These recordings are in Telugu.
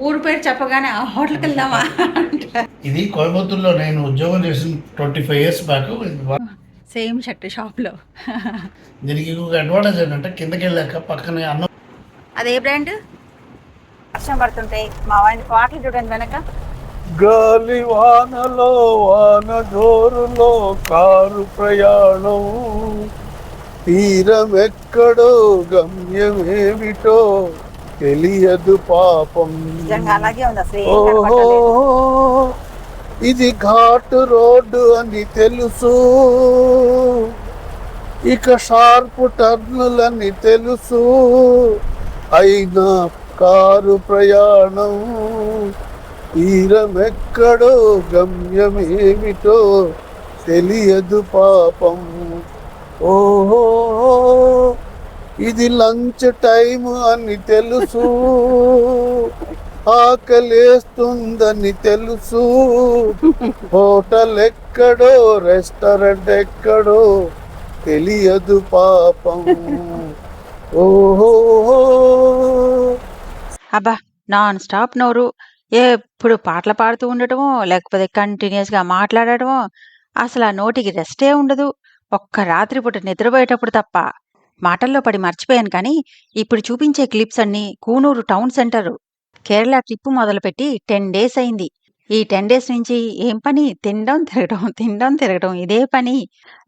ఊరు పేరు చెప్పగానే ఆ హోటల్కి వెళ్దామా అంటారు. ఇది కోయంబత్తూరులో నేను ఉద్యోగం చేసిన 25 years బ్యాక్. సేమ్ షర్ట్ షాప్లో. దీనికి ఇంకొక అడ్వాంటేజ్ ఏంటంటే కిందకి వెళ్ళాక పక్కనే అన్నం. అదే బ్రాండ్. వర్షం పడుతుంటాయి మా వాడిని పాటలు చూడండి వెనక. గాలి వానలో వాన జోరులో కారు ప్రయాణం, తీరమెక్కడో గమ్యమేమిటో తెలియదు పాపం. నిజంగా అలాగే ఉంది అసలు ఏం ఓహో, కనపడలేదు. ఇది ఘాట్ రోడ్డు అని తెలుసు, ఇక షార్ప్ టర్నులని తెలుసు, అయినా కారు ప్రయాణం, తీరమెక్కడో గమ్యమేమిటో తెలియదు పాపం. ఓహో, ఇది లంచ్ టైం అని తెలుసు, ఆకలేస్తుందని తెలుసు, హోటల్ ఎక్కడో రెస్టారెంట్ ఎక్కడో తెలియదు పాపం. ఓహో, అబ్బా, నాన్ స్టాప్ నోరు. ఎప్పుడు పాటలు పాడుతూ ఉండటమో లేకపోతే కంటిన్యూస్గా మాట్లాడటమో, అసలు ఆ నోటికి రెస్టే ఉండదు. ఒక్క రాత్రిపూట నిద్రపోయేటప్పుడు తప్ప. మాటల్లో పడి మర్చిపోయాను కానీ ఇప్పుడు చూపించే క్లిప్స్ అన్నీ Coonoor town centre Kerala trip మొదలుపెట్టి 10 days అయింది. ఈ 10 days నుంచి ఏం పని, తినడం తిరగడం తినడం తిరగడం ఇదే పని.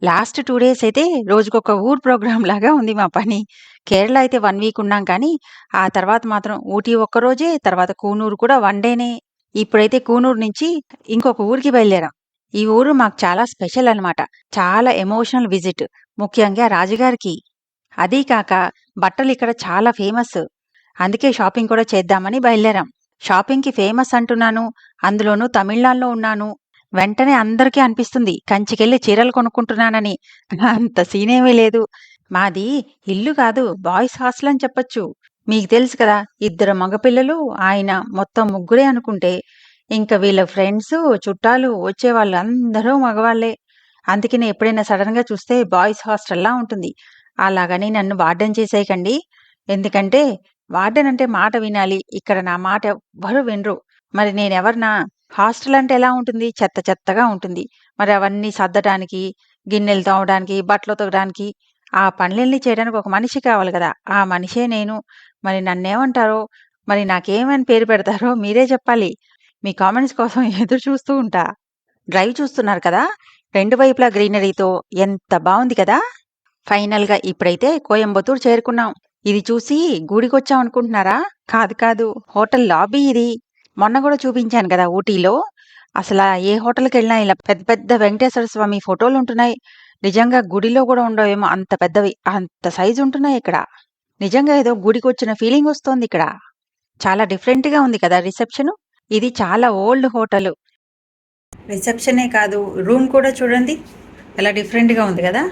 లాస్ట్ 2 days అయితే రోజుకొక ఊరు ప్రోగ్రామ్ లాగా ఉంది మా పని. కేరళ అయితే 1 week ఉన్నాం కానీ ఆ తర్వాత మాత్రం ఊటీ ఒక్కరోజే, తర్వాత కూనూరు కూడా 1 dayనే. ఇప్పుడైతే కూనూరు నుంచి ఇంకొక ఊరికి బయలుదేరాం. ఈ ఊరు మాకు చాలా స్పెషల్ అన్నమాట. చాలా ఎమోషనల్ విజిట్, ముఖ్యంగా రాజుగారికి. అదీ కాక బట్టలు ఇక్కడ చాలా ఫేమస్. అందుకే షాపింగ్ కూడా చేద్దామని బయలుదేరాం. షాపింగ్కి ఫేమస్ అంటున్నాను, అందులోనూ తమిళనాడులో ఉన్నాను. వెంటనే అందరికీ అనిపిస్తుంది కంచికెళ్ళి చీరలు కొనుక్కుంటున్నానని. అంత సీనేమీ లేదు. మాది ఇల్లు కాదు, బాయ్స్ హాస్టల్ అని చెప్పొచ్చు. మీకు తెలుసు కదా, 2 మగపిల్లలు, ఆయన, మొత్తం 3 అనుకుంటే ఇంకా వీళ్ళ ఫ్రెండ్స్, చుట్టాలు వచ్చేవాళ్ళు అందరూ మగవాళ్లే. అందుకనే ఎప్పుడైనా సడన్గా చూస్తే బాయ్స్ హాస్టల్లా ఉంటుంది. అలాగని నన్ను వార్డెన్ చేసేయకండి. ఎందుకంటే వార్డెన్ అంటే మాట వినాలి. ఇక్కడ నా మాట ఎవ్వరూ వినరు. మరి నేనెవర్నా? హాస్టల్ అంటే ఎలా ఉంటుంది? చెత్త చెత్తగా ఉంటుంది. మరి అవన్నీ సర్దటానికి, గిన్నెలు తోమడానికి, బట్టలు ఉతకడానికి, ఆ పనులన్నీ చేయడానికి ఒక మనిషి కావాలి కదా! ఆ మనిషే నేను. మరి నన్నేమంటారో, మరి నాకేమని పేరు పెడతారో మీరే చెప్పాలి. మీ కామెంట్స్ కోసం ఎదురు చూస్తూ ఉంటా. డ్రైవ్ చూస్తున్నారు కదా, 2 వైపులా గ్రీనరీతో ఎంత బావుంది కదా! ఫైనల్‌గా ఇప్పుడైతే కోయంబత్తూరు చేరుకున్నాం. ఇది చూసి గూడికొచ్చాం అనుకుంటున్నారా? కాదు కాదు, హోటల్ లాబీ ఇది. మొన్న కూడా చూపించాను కదా ఊటీలో. అసలా ఏ హోటల్‌కెళ్ళినా ఇలా పెద్ద పెద్ద వెంకటేశ్వర స్వామి ఫోటోలుంటున్నాయి. నిజంగా గుడిలో కూడా ఉండవేమో అంత పెద్దవి. అంత సైజు ఉంటున్నాయి ఇక్కడ. నిజంగా ఏదో గుడికొచ్చిన ఫీలింగ్ వస్తోంది ఇక్కడ. చాలా డిఫరెంట్‌గా ఉంది కదా రిసెప్షను. ఇది చాలా ఓల్డ్ హోటలు. రిసెప్షనే కాదు, రూమ్ కూడా చూడండి ఎలా డిఫరెంట్‌గా ఉంది కదా!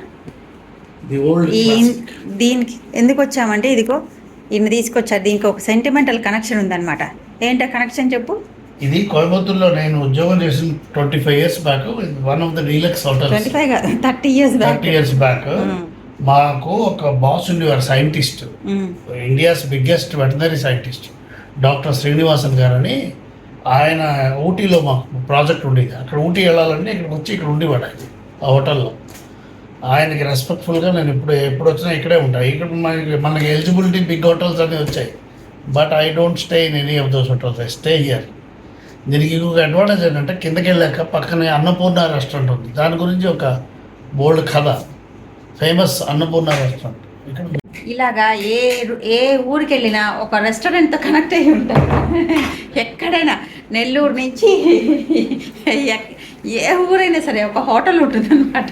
ది ఓల్డ్ ఈ క్లాసిక్. దీనికి ఎందుకు వచ్చామంటే, ఇదిగో ఈయన తీసుకొచ్చారు. దీనికి ఒక సెంటిమెంటల్ కనెక్షన్ ఉందన్నమాట. ఏంటా కనెక్షన్ చెప్పు? ఇది కోయంబత్తూరులో నేను ఉద్యోగం చేసిన 25 years back. One of the deluxe hotels. 25 కాదు, 30 years బ్యాక్. 30 years బ్యాక్ మాకు ఒక బాస్ ఉండేవారు, scientist, India's biggest veterinary scientist, doctor Srinivasan గారని. ఆయన ఊటీలో మాకు ప్రాజెక్ట్ ఉండేది. అక్కడ ఊటీ వెళ్ళాలంటే ఇక్కడ వచ్చి ఇక్కడ ఉండేవాడు ఆయన ఆ హోటల్లో. ఆయనకి రెస్పెక్ట్ఫుల్గా నేను ఎప్పుడు వచ్చినా ఇక్కడే ఉంటాను. ఇక్కడ మనకి ఎలిజిబిలిటీ బిగ్ హోటల్స్ అనేవి వచ్చాయి. But I don't stay in any of those hotels, I stay here. దీనికి ఇంకొక అడ్వాంటేజ్ ఏంటంటే కిందకి వెళ్ళాక పక్కనే అన్నపూర్ణ రెస్టారెంట్ ఉంది. దాని గురించి ఒక బోల్డ్ కథ. Famous Annapurna restaurant. ఇక్కడ ఇలాగా ఏ ఊరికి వెళ్ళినా ఒక రెస్టారెంట్తో కనెక్ట్ అయ్యి ఉంటారు. ఎక్కడైనా నెల్లూరు నుంచి ఏ ఊరైనా సరే ఒక హోటల్ ఉంటుందన్నమాట.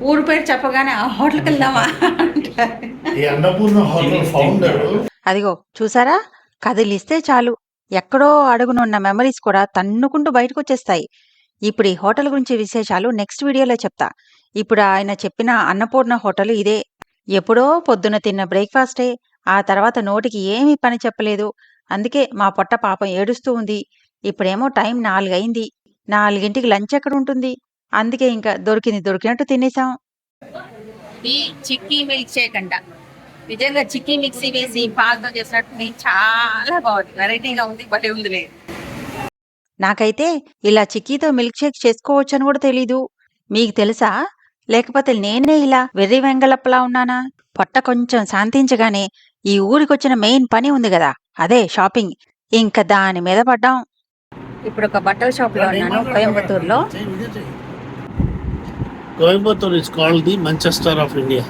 ఊరు పేరు చెప్పగానే ఆ హోటల్కి వెళ్దామా అంటారు. ఈ అన్నపూర్ణ హోటల్ ఫౌండర్. అదిగో చూసారా, కదిలిస్తే చాలు ఎక్కడో అడుగునున్న మెమరీస్ కూడా తన్నుకుంటూ బయటకు వచ్చేస్తాయి. ఇప్పుడు ఈ హోటల్ గురించి విశేషాలు నెక్స్ట్ వీడియోలో చెప్తా. ఇప్పుడు ఆయన చెప్పిన అన్నపూర్ణ హోటల్ ఇదే. ఎప్పుడో పొద్దున తిన్న బ్రేక్ఫాస్టే. ఆ తర్వాత నోటికి ఏమీ పని చెప్పలేదు. అందుకే మా పొట్ట పాపం ఏడుస్తూ ఉంది. ఇప్పుడేమో టైం 4 అయింది. 4ంటికి లంచ్ ఎక్కడ ఉంటుంది? అందుకే ఇంకా దొరికినట్టు తినేసాం. ఈ చిక్కీ మిల్క్ షేక్ అంట. నిజంగా చిక్కీ మిక్సీ వేసి పాలతో చేసినట్టు చాలా బాగుంది, వెరైటీగా ఉంది, భలే ఉంది. నాకైతే ఇలా చిక్కీతో మిల్క్ షేక్ చేసుకోవచ్చని కూడా తెలీదు. మీకు తెలుసా? లేకపోతే నేనే ఇలా వెర్రి వెంగళప్పలా ఉన్నానా? పొట్ట కొంచెం శాంతించగానే ఈ ఊరికొచ్చిన మెయిన్ పని ఉంది గదా, అదే షాపింగ్. ఇంక దాని మీద పడ్డాం. ఇప్పుడు ఒక బట్టల షాప్ లో ఉన్నాను కోయంబత్తూరులో. Coimbatore is called the Manchester of India.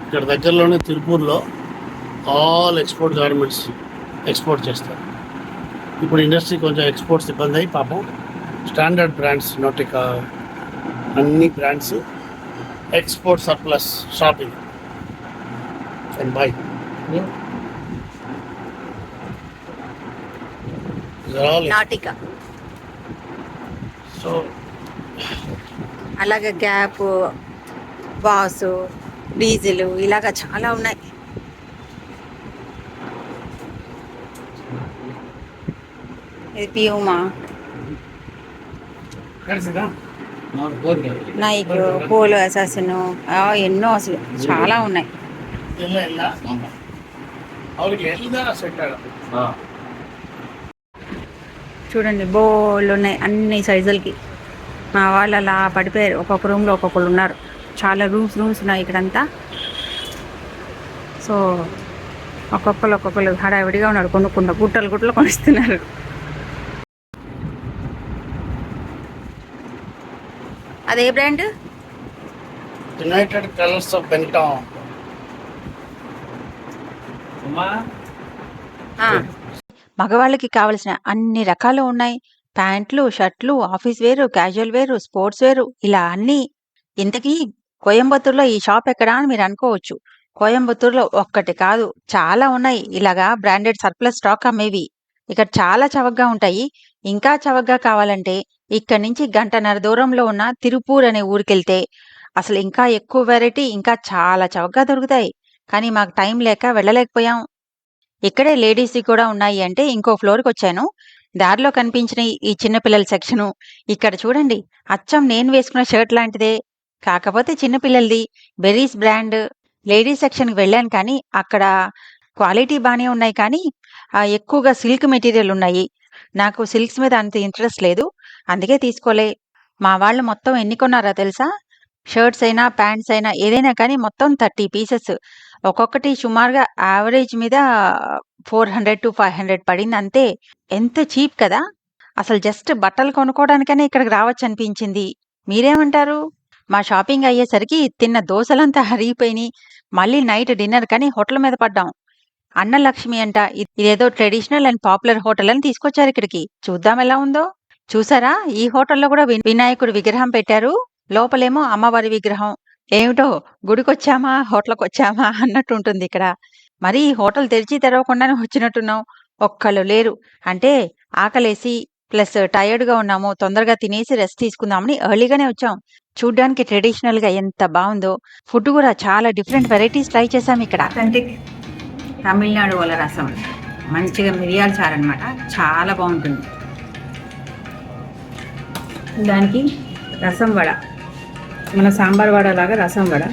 ఇక్కడ దగ్గరలోనే తిరుపూర్లో ఆల్ ఎక్స్పోర్ట్ గార్మెంట్స్ ఎక్స్పోర్ట్ చేస్తారు. ఇప్పుడు ఇండస్ట్రీ కొంచెం ఎక్స్పోర్ట్స్ ఇబ్బంది అయ్యి పాపం స్టాండర్డ్ బ్రాండ్స్ నోటికా అన్ని brands export surplus shopping and by. నాటిక, సో అలాగే గ్యాప్, బాసు, డీజిల్, ఇలాగా చాలా ఉన్నాయి. ఇది పియూమా, నైక్, పోలో అసాసిన్, ఎన్నో అసలు చాలా ఉన్నాయి. చూడండి బోళ్ళు ఉన్నాయి అన్ని సైజులకి. మా వాళ్ళు అలా పడిపోయారు, ఒక్కొక్క రూమ్లో ఒక్కొక్కరు ఉన్నారు. చాలా రూమ్స్ ఉన్నాయి ఇక్కడంతా. సో ఒక్కొక్కరు హడావిడిగా ఉన్నారు, కొనుక్కుంటా గుట్టలు కొనిస్తున్నారు. అదే brand? United Colors of Benetton. మగవాళ్ళకి కావలసిన అన్ని రకాలు ఉన్నాయి. ప్యాంట్లు, షర్ట్లు, ఆఫీస్ వేరు, క్యాజువల్ వేరు, స్పోర్ట్స్ వేరు, ఇలా అన్నీ. ఇంతకీ కోయంబత్తూరులో ఈ షాప్ ఎక్కడా అని మీరు అనుకోవచ్చు. కోయంబత్తూరులో ఒక్కటి కాదు, చాలా ఉన్నాయి ఇలాగా బ్రాండెడ్ సర్ప్లస్ స్టాక్ అమ్మేవి. ఇక్కడ చాలా చవకగా ఉంటాయి. ఇంకా చవకగా కావాలంటే ఇక్కడి నుంచి గంటన్నర దూరంలో ఉన్న తిరుపూర్ అనే ఊరికెళ్తే అసలు ఇంకా ఎక్కువ వెరైటీ, ఇంకా చాలా చవకగా దొరుకుతాయి. కానీ మాకు టైం లేక వెళ్ళలేకపోయాం. ఇక్కడే లేడీస్‌వి కూడా ఉన్నాయి అంటే ఇంకో ఫ్లోర్‌కొచ్చాను. దారిలో కనిపించిన ఈ చిన్న పిల్లల సెక్షను. ఇక్కడ చూడండి, అచ్చం నేను వేసుకున్న షర్ట్ లాంటిదే. కాకపోతే చిన్న పిల్లలది బెర్రీస్ బ్రాండ్. లేడీస్ సెక్షన్‌కి వెళ్ళాను కానీ అక్కడ క్వాలిటీ బానే ఉన్నాయి కానీ ఎక్కువగా సిల్క్ మెటీరియల్ ఉన్నాయి. నాకు సిల్క్స్ మీద అంత ఇంట్రెస్ట్ లేదు. అందుకే తీసుకోలే. మా వాళ్ళు మొత్తం ఎన్ని కొన్నారో తెలుసా? షర్ట్స్ అయినా, ప్యాంట్స్ అయినా ఏదైనా కానీ మొత్తం 30 పీసెస్. ఒక్కొక్కటి సుమారుగా యావరేజ్ మీద 400-500 పడింది అంతే. ఎంత చీప్ కదా! అసలు జస్ట్ బట్టలు కొనుక్కోవడానికనే ఇక్కడికి రావచ్చనిపించింది. మీరేమంటారు? మా షాపింగ్ అయ్యేసరికి తిన్న దోసలంతా అరిగిపోయినాయి. మళ్ళీ నైట్ డిన్నర్ కని హోటల్ మీద పడ్డాం. అన్నలక్ష్మి అంట. ఇదేదో ట్రెడిషనల్ అండ్ పాపులర్ హోటల్ అని తీసుకొచ్చారు ఇక్కడికి. చూద్దాం ఎలా ఉందో. చూసారా? ఈ హోటల్లో కూడా వినాయకుడి విగ్రహం పెట్టారు. లోపలేమో అమ్మవారి విగ్రహం. ఏమిటో గుడికొచ్చామా, హోటల్‌కొచ్చామా అన్నట్టుంటుంది ఇక్కడ. మరి ఈ హోటల్ తెరిచి తెరవకుండానే వచ్చినట్టున్నాం. ఒక్కళ్ళు లేరు. అంటే ఆకలేసి ప్లస్ టయర్డ్‌గా ఉన్నాము. తొందరగా తినేసి రెస్ట్ తీసుకుందామని ఎర్లీగానే వచ్చాం. చూడ్డానికి ట్రెడిషనల్‌గా ఎంత బావుందో. ఫుడ్ కూడా చాలా డిఫరెంట్ వెరైటీస్ ట్రై చేశాం ఇక్కడ. అథెంటిక్ తమిళనాడు వాళ్ళ రసం, మంచిగా మిరియాల చారు అనమాట, చాలా బాగుంటుంది. దానికి రసం వడ, మన సాంబార్ వడ లాగా రసం వడ.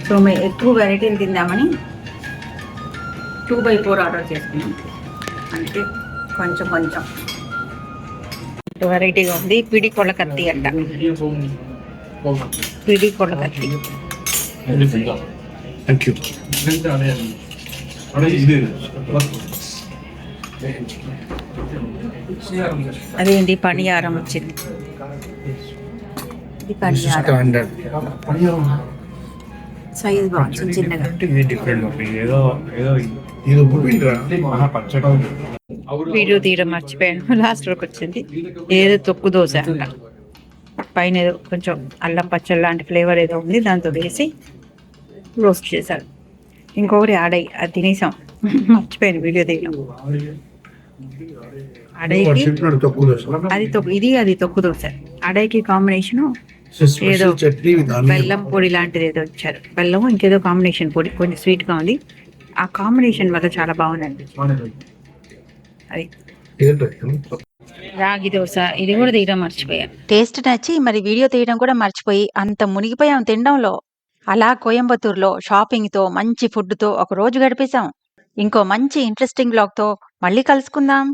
సో మేము ఎక్కువ వెరైటీలు తిందామని 2/4 ఆర్డర్ చేసుకున్నాం. అంటే కొంచెం వెరైటీగా ఉంది. పిడి కొళ్ళకత్తి అంట, పిడి కొళ్ళకత్తి. Thank you. అదేంటి పనియారం వచ్చింది. ఇది పనియారం సైజ్ బాగుంది, చిన్నగా. వీడియో తీయడం మర్చిపోయాను, లాస్ట్ వరకు వచ్చింది. ఏదో తొక్కు దోశ అంట, పైన ఏదో కొంచెం అల్లం పచ్చడి లాంటి ఫ్లేవర్ ఏదో ఉంది, దాంతో వేసి రోస్ట్ చేశారు. ఇంకొకటి ఆడై, అది తినేసాం, మర్చిపోయాను వీడియో తీయడం. అడైకి అది తొక్కు దోశ. అడైకి కాంబినేషను ఏదో బెల్లం పొడి లాంటిది ఏదో ఇచ్చారు. బెల్లం ఇంకేదో కాంబినేషన్ పొడి, కొంచెం స్వీట్గా ఉంది. ఆ కాంబినేషన్ వల్ల చాలా బాగుందండి. అది రాగి దోశ, ఇది కూడా తీయడం మర్చిపోయాను. టేస్ట్ నచ్చి మరి వీడియో తీయడం కూడా మర్చిపోయి అంత మునిగిపోయాం తినడంలో. అలా కోయంబత్తూరులో షాపింగ్తో మంచి ఫుడ్తో ఒక రోజు గడిపేశాం. ఇంకో మంచి ఇంట్రెస్టింగ్ బ్లాగ్తో మళ్ళీ కలుసుకుందాం.